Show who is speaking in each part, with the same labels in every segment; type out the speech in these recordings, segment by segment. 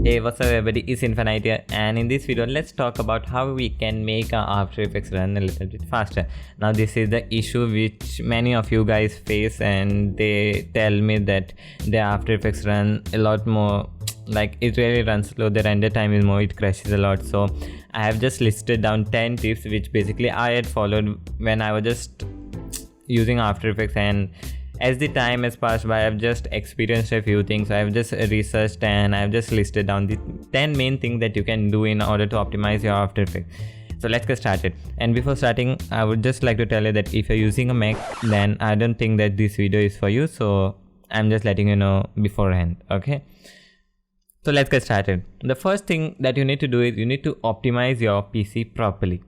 Speaker 1: Hey, what's up everybody, it's Infinite here, and in this video let's talk about how we can make our After Effects run a little bit faster. Now this is the issue which many of you guys face, and they tell me that the After Effects run a lot more, like it really runs slow, the render time is more, it crashes a lot. So I have just listed down 10 tips which basically I had followed when I was just using After Effects, and as the time has passed by, I've just experienced a few things. I've just researched and I've just listed down the 10 main things that you can do in order to optimize your After Effects. So let's get started. And before starting, I would just like to tell you that if you're using a Mac, then I don't think that this video is for you. So I'm just letting you know beforehand, okay? So let's get started. The first thing that you need to do is you need to optimize your PC properly.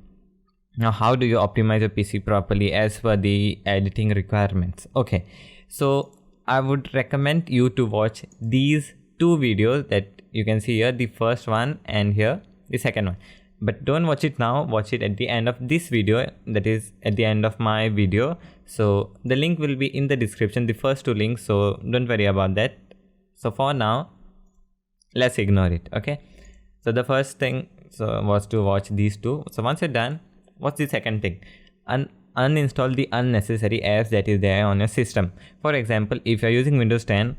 Speaker 1: Now, how do you optimize your PC properly as per the editing requirements? Okay, so I would recommend you to watch these two videos that you can see here, the first one and here the second one. But don't watch it now, watch it at the end of this video, that is at the end of my video. So the link will be in the description, the first two links, so don't worry about that. So for now, let's ignore it, okay? So the first thing was to watch these two. So once you're done, what's the second thing? Uninstall the unnecessary apps that is there on your system. For example, if you're using Windows 10,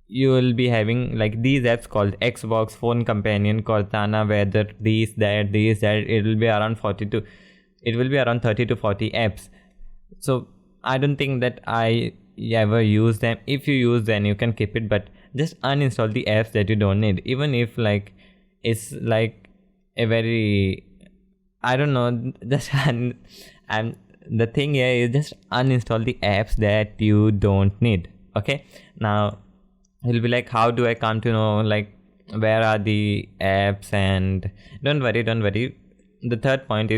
Speaker 1: you will be having like these apps called Xbox, Phone Companion, Cortana, Weather, this, that. It will be around 30 to 40 apps. So I don't think that I ever use them. If you use them, you can keep it, but just uninstall the apps that you don't need. Even if like it's like a very, I don't know, just and the thing here is just uninstall the apps that you don't need. Okay, now you'll be like, how do I come to know like where are the apps? And don't worry, the third point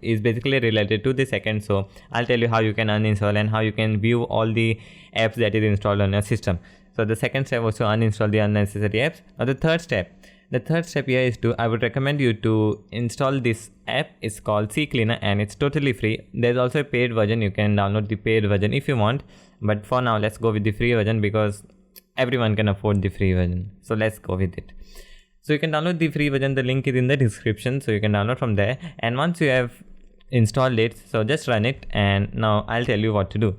Speaker 1: is basically related to the second. So I'll tell you how you can uninstall and how you can view all the apps that is installed on your system. So the second step was to uninstall the unnecessary apps. Now the third step here is I would recommend you to install this app. It's called CCleaner and it's totally free. There's also a paid version. You can download the paid version if you want, but for now let's go with the free version because everyone can afford the free version. So let's go with it. So you can download the free version. The link is in the description, so you can download from there. And once you have installed it, so just run it. And now I'll tell you what to do.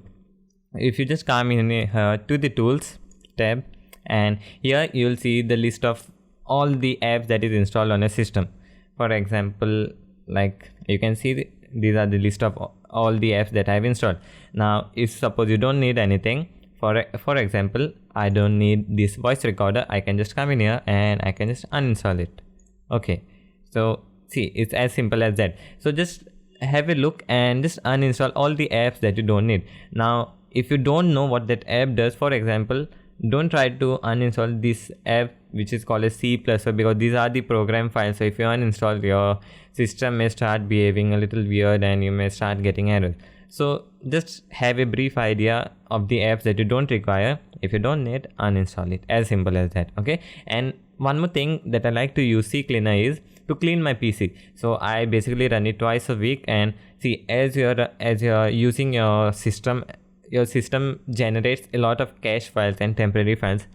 Speaker 1: If you just come in here to the tools tab, and here you will see the list of all the apps that is installed on a system. For example, like you can see these are the list of all the apps that I've installed. Now if suppose you don't need anything, for example, I don't need this voice recorder, I can just come in here and I can just uninstall it. Okay, so see, it's as simple as that. So just have a look and just uninstall all the apps that you don't need. Now if you don't know what that app does, for example, don't try to uninstall this app which is called a C++, because these are the program files. So if you uninstall, your system may start behaving a little weird and you may start getting errors. So just have a brief idea of the apps that you don't require. If you don't need, uninstall it, as simple as that. Okay, and one more thing that I like to use CCleaner is to clean my PC. So I basically run it twice a week, and see, as you're using your system generates a lot of cache files and temporary files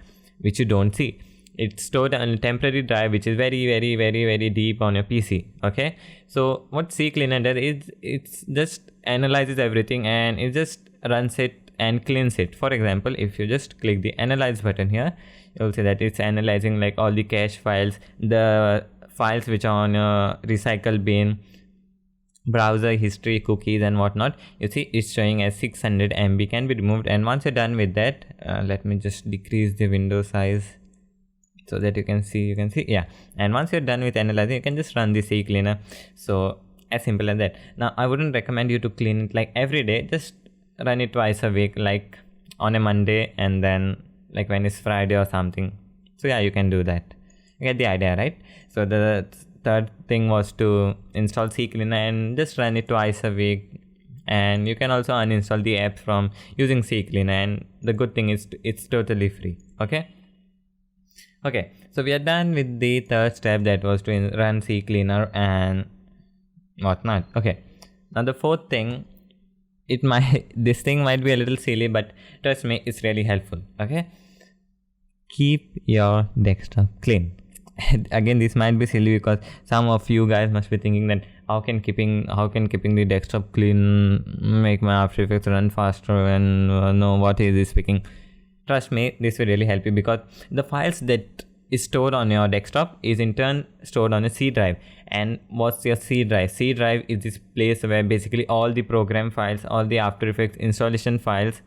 Speaker 1: which you don't see. It's stored on a temporary drive which is very deep on your PC. Okay, so what CCleaner does is it's just analyzes everything and it just runs it and cleans it. For example, if you just click the analyze button here, you'll see that it's analyzing like all the cache files, the files which are on your recycle bin, browser history, cookies and whatnot. You see it's showing as 600 MB can be removed. And once you're done with that, let me just decrease the window size so that you can see, yeah. And once you're done with analyzing, you can just run the CCleaner. So as simple as that. Now I wouldn't recommend you to clean it like every day, just run it twice a week, like on a Monday and then like when it's Friday or something. So yeah, you can do that. You get the idea, right? So the third thing was to install CCleaner and just run it twice a week. And you can also uninstall the app from using CCleaner, and the good thing is it's totally free. Okay, so we are done with the third step, that was to run CCleaner and whatnot. Okay, now the fourth thing, this thing might be a little silly, but trust me, it's really helpful. Okay, keep your desktop clean. Again, this might be silly because some of you guys must be thinking that how can keeping the desktop clean make my After Effects run faster, and no, what is this speaking? Trust me, this will really help you, because the files that is stored on your desktop is in turn stored on a C drive. And what's your C drive? C drive is this place where basically all the program files, all the After Effects installation files,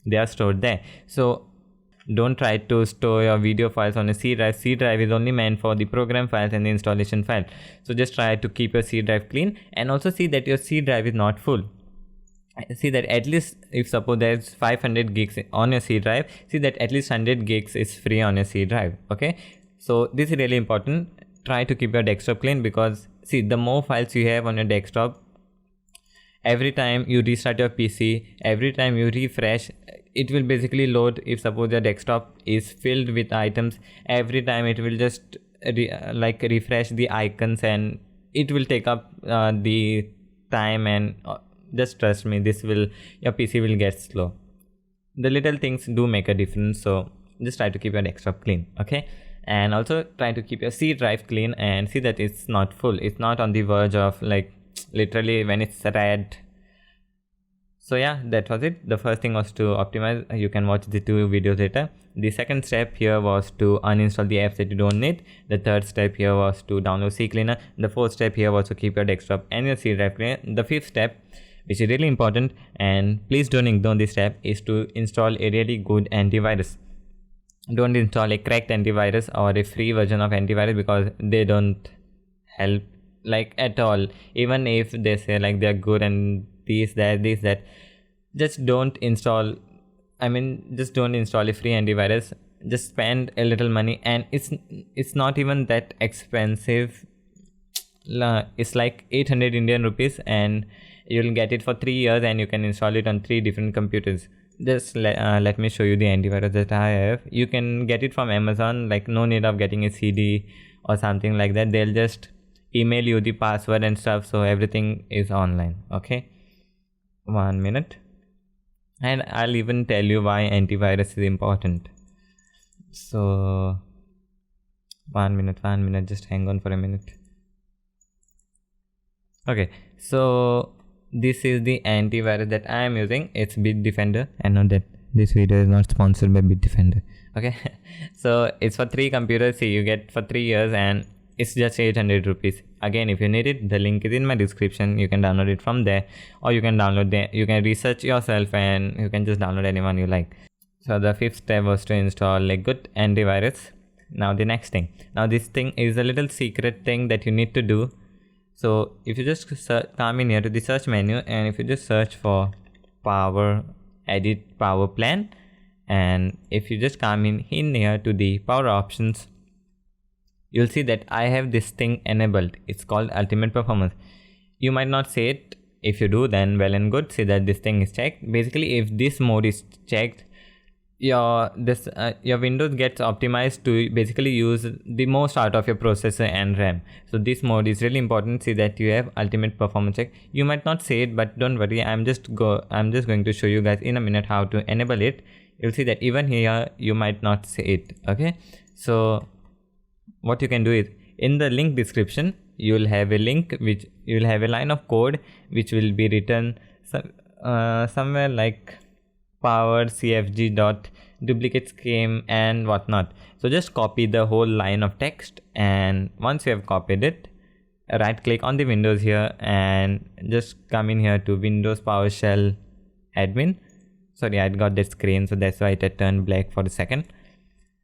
Speaker 1: they are stored there. So don't try to store your video files on a C drive. C drive is only meant for the program files and the installation file. So just try to keep your C drive clean, and also see that your C drive is not full. See that at least, if suppose there's 500 gigs on your C drive, see that at least 100 gigs is free on your C drive. Okay, so this is really important. Try to keep your desktop clean, because see, the more files you have on your desktop, every time you restart your PC, every time you refresh, it will basically load. If suppose your desktop is filled with items, every time it will just refresh the icons, and it will take up the time, and just trust me, your PC will get slow. The little things do make a difference, so just try to keep your desktop clean. Okay, and also try to keep your C drive clean, and see that it's not full, it's not on the verge of literally when it's red. So yeah, that was it. The first thing was to optimize. You can watch the 2 videos later. The second step here was to uninstall the apps that you don't need. The third step here was to download CCleaner. The fourth step here was to keep your desktop and your C drive clean. The fifth step, which is really important, and please don't ignore this step, is to install a really good antivirus. Don't install a cracked antivirus or a free version of antivirus, because they don't help at all. Even if they say they're good and this that, just don't install. Just don't install a free antivirus. Just spend a little money, and it's not even that expensive. It's like 800 Indian rupees, and you'll get it for 3 years, and you can install it on 3 different computers. Just let me show you the antivirus that I have. You can get it from Amazon. No need of getting a CD or something like that. They'll just email you the password and stuff, so everything is online. Okay, 1 minute, and I'll even tell you why antivirus is important. So 1 minute, just hang on for a minute. Okay, so this is the antivirus that I am using. It's Bitdefender, and note that this video is not sponsored by Bitdefender. Okay, so it's for 3 computers. See, you get for 3 years, and it's just 800 rupees. Again, if you need it, the link is in my description. You can download it from there, or you can download there. You can research yourself, and you can just download anyone you like. So the fifth step was to install a good antivirus. Now the next thing. Now this thing is a little secret thing that you need to do. So if you just come in here to the search menu, and if you just search for edit power plan, and if you just come in here to the power options, you'll see that I have this thing enabled. It's called ultimate performance. You might not see it. If you do, then well and good. See that this thing is checked. Basically, if this mode is checked, your Windows gets optimized to basically use the most out of your processor and RAM. So this mode is really important. See that you have ultimate performance check. You might not see it, but don't worry. I'm just going to show you guys in a minute how to enable it. You'll see that even here you might not see it. Okay, so what you can do is, in the link description you'll have a link, which you'll have a line of code which will be written somewhere like powercfg duplicatescheme and whatnot. So just copy the whole line of text, and once you have copied it, right click on the Windows here and just come in here to Windows PowerShell admin. Sorry, I got that screen, so that's why it turned black for a second.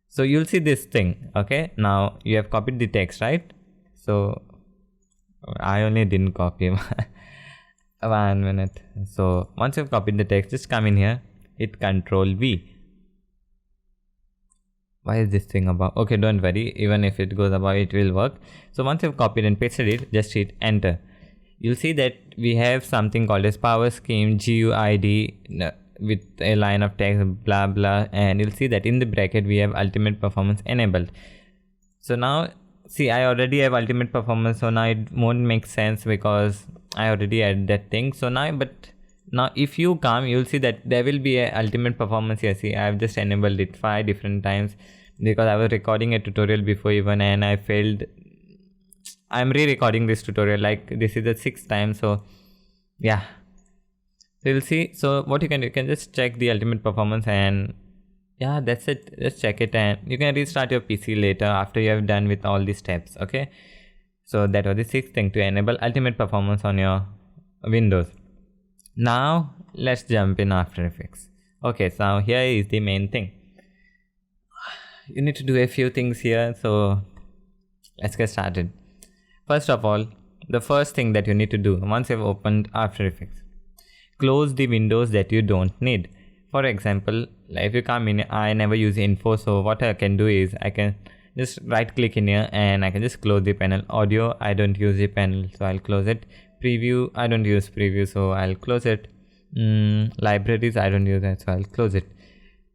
Speaker 1: So you'll see this thing. Okay, now you have copied the text, right? So I only didn't copy 1 minute. So once you've copied the text, just come in here, hit Ctrl V. Why is this thing above? Okay, don't worry, even if it goes above, it will work. So once you've copied and pasted it, just hit enter. You'll see that we have something called as power scheme GUID with a line of text, blah blah, and you'll see that in the bracket we have ultimate performance enabled. So now see, I already have ultimate performance, so now it won't make sense because I already had that thing. So now if you come, you'll see that there will be a ultimate performance here. See, I have just enabled it 5 different times, because I was recording a tutorial before even and I failed. I'm re-recording this tutorial, like this is the 6th time, so yeah. So you'll see. So what you can just check the ultimate performance, and yeah, that's it. Just check it and you can restart your PC later after you have done with all these steps. Okay, so that was the 6th thing, to enable ultimate performance on your Windows. Now let's jump in After Effects. Okay, so now here is the main thing. You need to do a few things here, so let's get started. First of all, the first thing that you need to do once you've opened After Effects, close the windows that you don't need. For example, if you come in, I never use info, so what I can do is I can just right click in here and I can just close the panel. Audio, I don't use the panel, so I'll close it. Preview, I don't use preview, so I'll close it. Libraries, I don't use that, so I'll close it.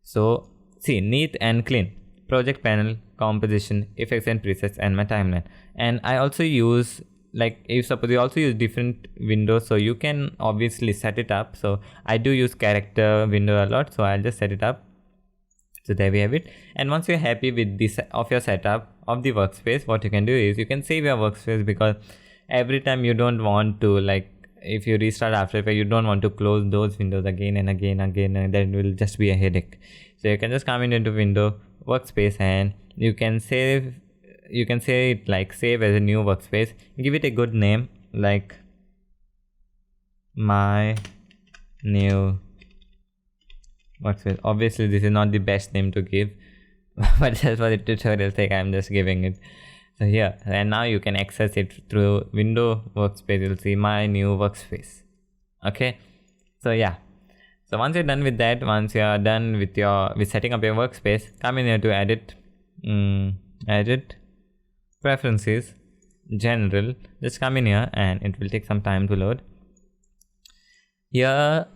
Speaker 1: So see, neat and clean. Project panel, composition, effects and presets, and my timeline. And I also use, like, if suppose you also use different windows, so you can obviously set it up. So I do use character window a lot, so I'll just set it up. So there we have it. And once you're happy with this of your setup of the workspace, what you can do is you can save your workspace, because every time you don't want to, like, if you restart After Effects, you don't want to close those windows again and again, and that will just be a headache. So you can just come into window, workspace, and you can save it like save as a new workspace. Give it a good name, like my new workspace. Obviously this is not the best name to give, but just for the tutorial sake I'm just giving it. So here, and now you can access it through window, workspace. You'll see my new workspace. Okay, so yeah, so once you're done with that, once you are done with setting up your workspace, come in here to edit, preferences, general. Just come in here and it will take some time to load. Here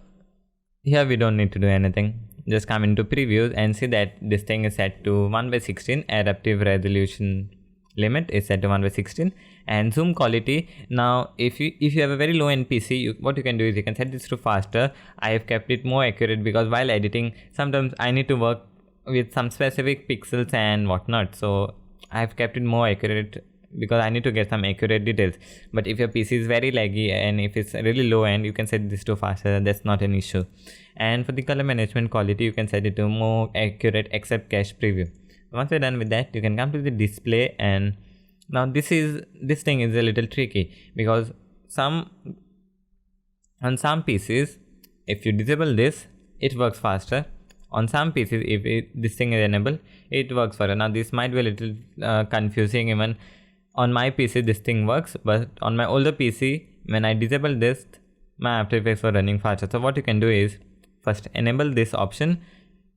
Speaker 1: we don't need to do anything. Just come into previews and see that this thing is set to 1/16. Adaptive resolution limit is set to 1/16, and zoom quality. Now if you have a very low end PC, what you can do is you can set this to faster. I have kept it more accurate because while editing sometimes I need to work with some specific pixels and whatnot, so I have kept it more accurate because I need to get some accurate details. But if your PC is very laggy and if it's really low end, you can set this to faster. That's not an issue. And for the color management quality, you can set it to more accurate except cache preview. Once you're done with that, you can come to the display, and now this thing is a little tricky, because on some PCs, if you disable this, it works faster. On some PCs, if this thing is enabled, it works further. Now this might be a little confusing. Even on my PC this thing works, but on my older PC, when I disable this, my After Effects were running faster. So what you can do is first enable this option,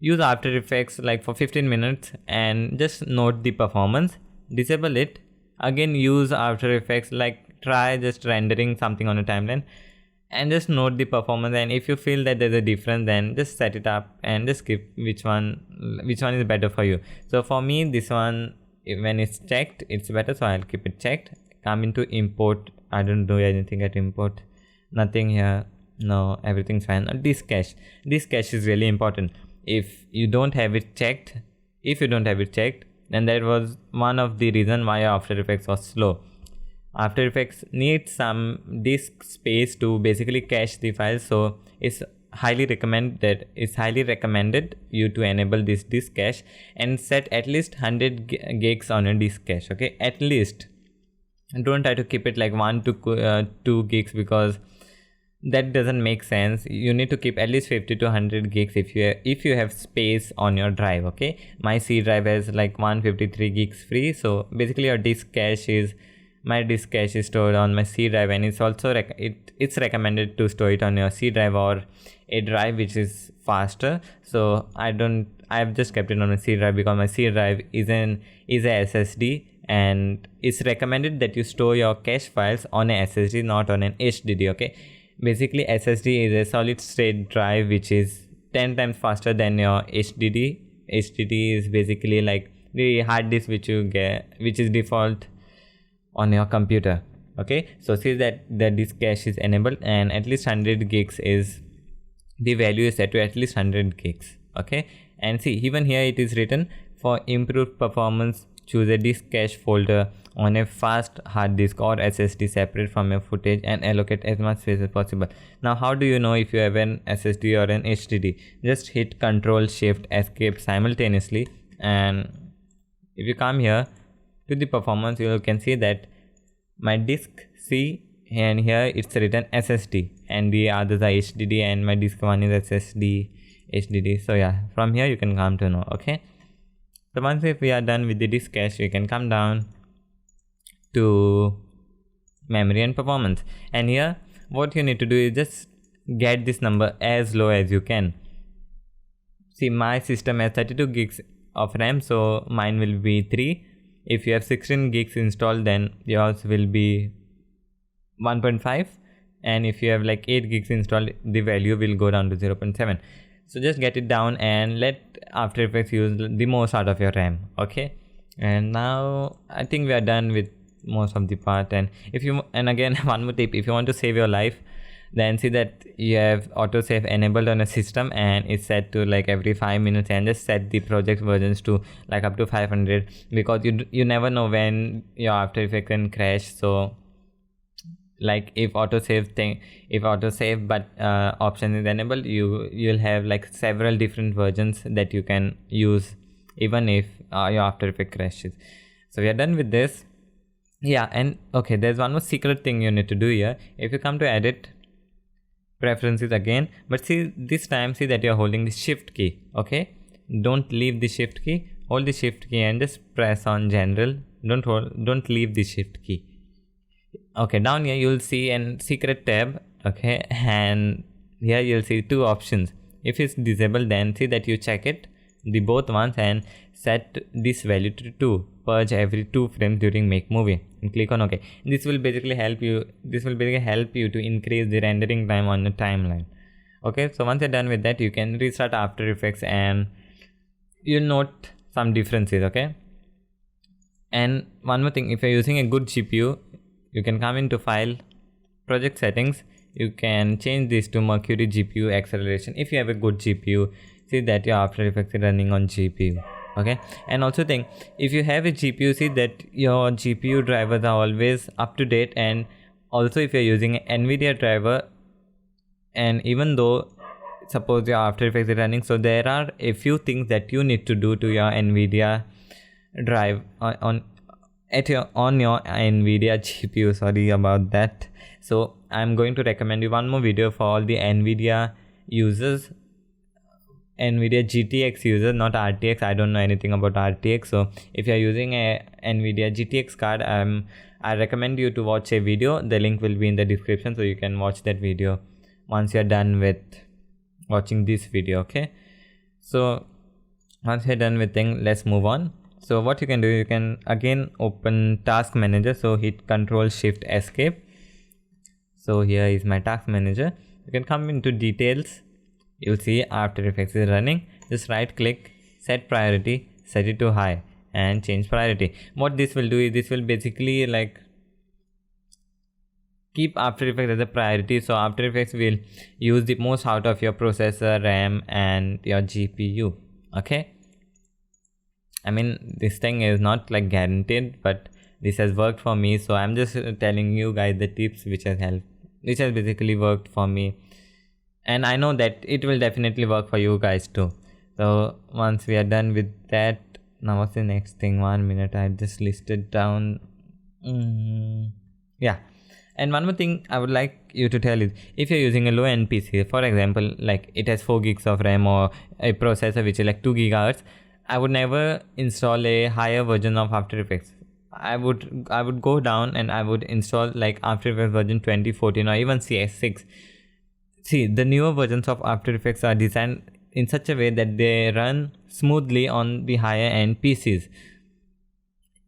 Speaker 1: use After Effects like for 15 minutes and just note the performance. Disable it, again use After Effects, like try just rendering something on a timeline and just note the performance. And if you feel that there's a difference, then just set it up and just skip which one is better for you. So for me, this one, when it's checked, it's better, so I'll keep it checked. Come into import. I don't do anything at import, nothing here. No, everything's fine. Disk cache is really important. If you don't have it checked, then that was one of the reason why After Effects was slow. After Effects needs some disk space to basically cache the files, so it's highly recommended you to enable this disk cache and set at least 100 gigs on a disk cache. Okay, at least. Don't try to keep it like 1 to 2 gigs, because that doesn't make sense. You need to keep at least 50 to 100 gigs if you have space on your drive. Okay, my C drive has like 153 gigs free, so basically your my disk cache is stored on my C drive, and it's also it's recommended to store it on your C drive or a drive which is faster. So I've just kept it on a C drive because my C drive is a SSD, and it's recommended that you store your cache files on a SSD, not on an HDD. Okay, basically SSD is a solid state drive which is 10 times faster than your HDD. HDD is basically like the hard disk which you get, which is default on your computer. Okay, so see that the disk cache is enabled, and at least 100 gigs is the value is set to at least 100 gigs. Okay, and see even here it is written For improved performance, choose a disk cache folder on a fast hard disk or SSD separate from your footage and allocate as much space as possible. Now, how do you know if you have an SSD or an HDD? Just hit Ctrl Shift Escape simultaneously, and if you come here to the performance, you can see that my disk C, and here it's written SSD and the others are HDD, and my disk 1 is SSD HDD. So yeah, from here you can come to know. Okay, so once if we are done with the disk cache, we can come down to memory and performance, and here what you need to do is just get this number as low as you can. See, my system has 32 gigs of RAM, so mine will be 3. If you have 16 gigs installed, then yours will be 1.5, and if you have like 8 gigs installed, the value will go down to 0.7. So just get it down and let After Effects use the most out of your RAM. Okay, and now I think we are done with most of the part. And if you, and again one more tip, if you want to save your life, then see that you have autosave enabled on a system and it's set to like every 5 minutes, and just set the project versions to like up to 500, because you never know when your After Effects can crash. So like if autosave but option is enabled, you'll have like several different versions that you can use even if your After Effects crashes. So we are done with this. Yeah, and okay, there's one more secret thing you need to do here. If you come to edit preferences again, but see this time, see that you're holding the shift key. Okay, don't leave the shift key, hold the shift key and just press on general. Don't leave the shift key. Okay, down here you'll see an secret tab. Okay, and here you'll see 2 options. If it's disabled, then see that you check it, the both ones, and set this value to 2, purge every 2 frames during make movie, and click on OK. This will basically help you to increase the rendering time on the timeline. Okay, so once you're done with that, you can restart After Effects and you'll note some differences. Okay, and one more thing, if you're using a good GPU, you can come into File, Project Settings. You can change this to Mercury GPU Acceleration. If you have a good GPU, see that your After Effects is running on GPU. Okay, and also think, if you have a GPU, see that your GPU drivers are always up to date, and also if you're using an NVIDIA driver, and even though suppose your After Effects is running, so there are a few things that you need to do to your NVIDIA drive on your NVIDIA GPU. Sorry about that. So I'm going to recommend you one more video for all the NVIDIA users, NVIDIA GTX users, not RTX. I don't know anything about RTX. So if you're using a NVIDIA GTX card, I recommend you to watch a video. The link will be in the description, so you can watch that video once you're done with watching this video. Okay, so once you're done with thing, let's move on. So what you can do, you can again open Task Manager. So hit Ctrl Shift Escape. So here is my Task Manager. You can come into Details. You'll see After Effects is running. Just right click, set priority, set it to high, and change priority. What this will do is, this will basically like keep After Effects as a priority. So After Effects will use the most out of your processor, RAM, and your GPU. Okay, I mean, this thing is not like guaranteed, but this has worked for me. So I'm just telling you guys the tips which has basically worked for me, and I know that it will definitely work for you guys too. So once we are done with that, now what's the next thing? 1 minute, I just listed down. Yeah, and one more thing I would like you to tell is, if you're using a low end PC, for example, like it has 4 gigs of RAM or a processor which is like 2 GHz, I would never install a higher version of After Effects. I would go down and I would install like After Effects version 2014 or even CS6. See, the newer versions of After Effects are designed in such a way that they run smoothly on the higher end PCs.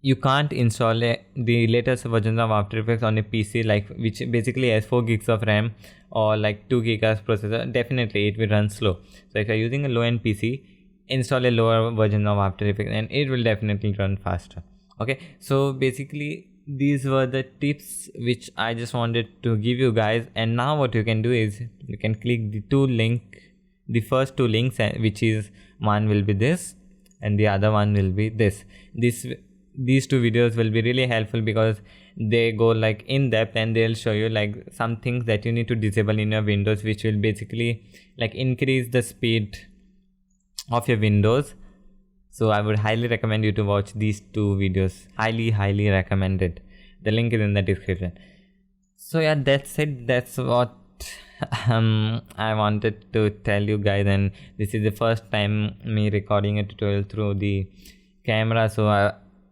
Speaker 1: You can't install the latest versions of After Effects on a PC like which basically has 4 gigs of RAM or like 2 GHz processor. Definitely it will run slow. So if you're using a low end PC, install a lower version of After Effects and it will definitely run faster. Okay, so basically these were the tips which I just wanted to give you guys. And now what you can do is, you can click the first two links, which is, one will be this, and the other one will be this. These two videos will be really helpful because they go like in depth, and they'll show you like some things that you need to disable in your windows, which will basically like increase the speed of your windows. So I would highly recommend you to watch these two videos. Highly recommended. The link is in the description. So yeah, that's it. That's what I wanted to tell you guys, and this is the first time me recording a tutorial through the camera, so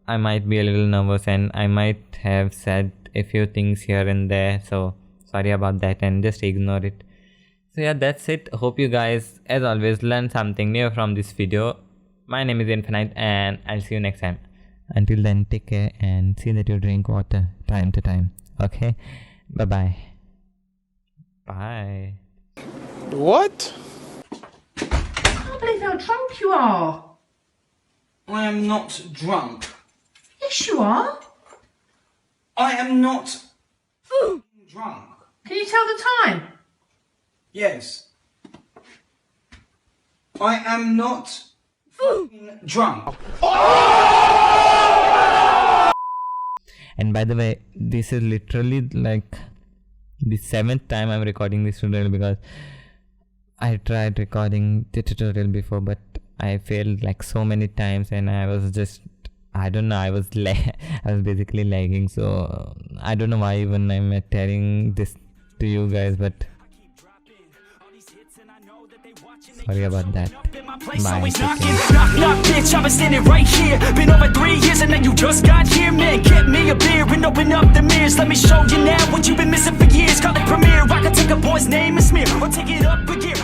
Speaker 1: I might be a little nervous and I might have said a few things here and there, so sorry about that and just ignore it. So yeah, that's it. Hope you guys as always learned something new from this video. My name is Infinite and I'll see you next time. Until then, take care and see that you drink water time to time. Okay, bye.
Speaker 2: What?
Speaker 3: I can't believe how drunk you are.
Speaker 4: I am not drunk.
Speaker 3: Yes, you are.
Speaker 4: I am not drunk.
Speaker 3: Can you tell the time?
Speaker 4: Yes. I am not drunk.
Speaker 1: And by the way, this is literally like the 7th time I'm recording this tutorial, because I tried recording the tutorial before but I failed like so many times, and I was just, I don't know, I was basically lagging, so I don't know why even I'm telling this to you guys, but sorry about that. Bye.
Speaker 5: Knock, bitch, I've been standing right here. Been over 3 years and then you just got here. Man, get me a beer and open up the mirrors. Let me show you now what you've been missing for years. Call it premiere. I can take a boy's name and smear, or take it up a gear.